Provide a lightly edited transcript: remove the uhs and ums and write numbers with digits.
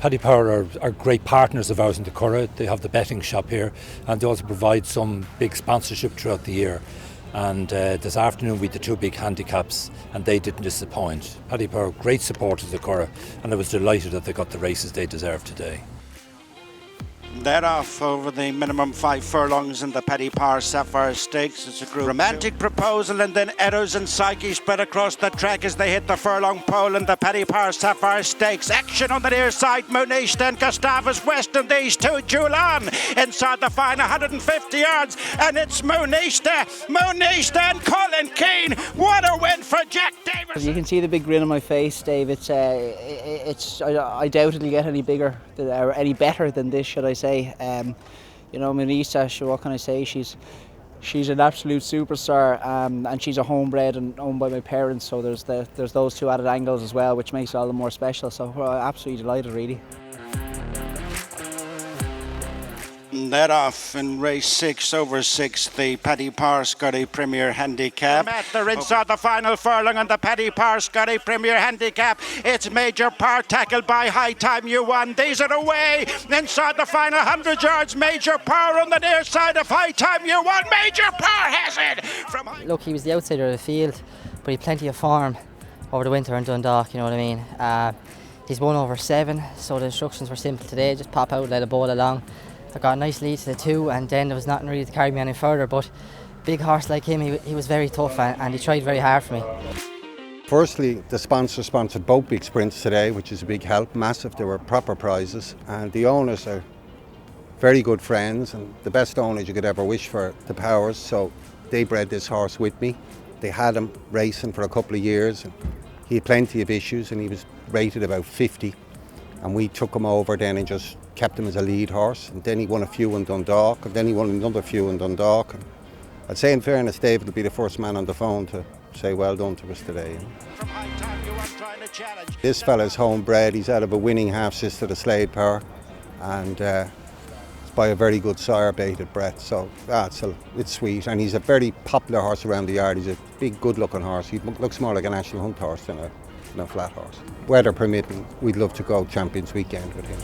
Paddy Power are great partners of ours in the Curragh. They have the betting shop here, and they also provide some big sponsorship throughout the year. And this afternoon we had the two big handicaps, and they didn't disappoint. Paddy Power, great supporters of the Curragh, and I was delighted that they got the races they deserved today. They're off over the minimum 5 furlongs in the Paddy Power Sapphire Stakes. It's a group. Romantic Proposal and then Eros and Psyche spread across the track as they hit the furlong pole in the Paddy Power Sapphire Stakes. Action on the near side, Monish then Gustavus West and these two duel on inside the final 150 yards, and it's Monish there and Colin Keane. What a win for Jack Davis. You can see the big grin on my face, Dave. I doubt it'll get any bigger or any better than this, should I say. Manisa, what can I say? She's an absolute superstar, and she's a homebred and owned by my parents. So there's those two added angles as well, which makes it all the more special. So we're absolutely delighted, really. They're off in race 6 over 6, the Paddy Power Scotty Premier Handicap. They're inside the final furlong on the Paddy Power Scotty Premier Handicap. It's Major Power tackled by High Time U1. These are away inside the final 100 yards. Major Power on the near side of High Time U1. Major Power has it. Look, he was the outsider of the field, but he had plenty of form over the winter in Dundalk, you know what I mean. He's won over 7, so the instructions were simple today. Just pop out, let a ball along. I got a nice lead to the 2, and then there was nothing really to carry me any further, but big horse like him, he was very tough, and he tried very hard for me. Firstly, the sponsor sponsored both big sprints today, which is a big help, massive. There were proper prizes, and the owners are very good friends and the best owners you could ever wish for, the Powers, so they bred this horse with me. They had him racing for a couple of years, and he had plenty of issues, and he was rated about 50, and we took him over then and just kept him as a lead horse, and then he won a few in Dundalk, and then he won another few in Dundalk. And I'd say in fairness, David will be the first man on the phone to say well done to us today. This fella's homebred. He's out of a winning half-sister to Slade Power, and it's by a very good sire, Baited Brett, so it's sweet, and he's a very popular horse around the yard. He's a big, good-looking horse. He looks more like a national hunt horse than a flat horse. Weather permitting, we'd love to go Champions Weekend with him.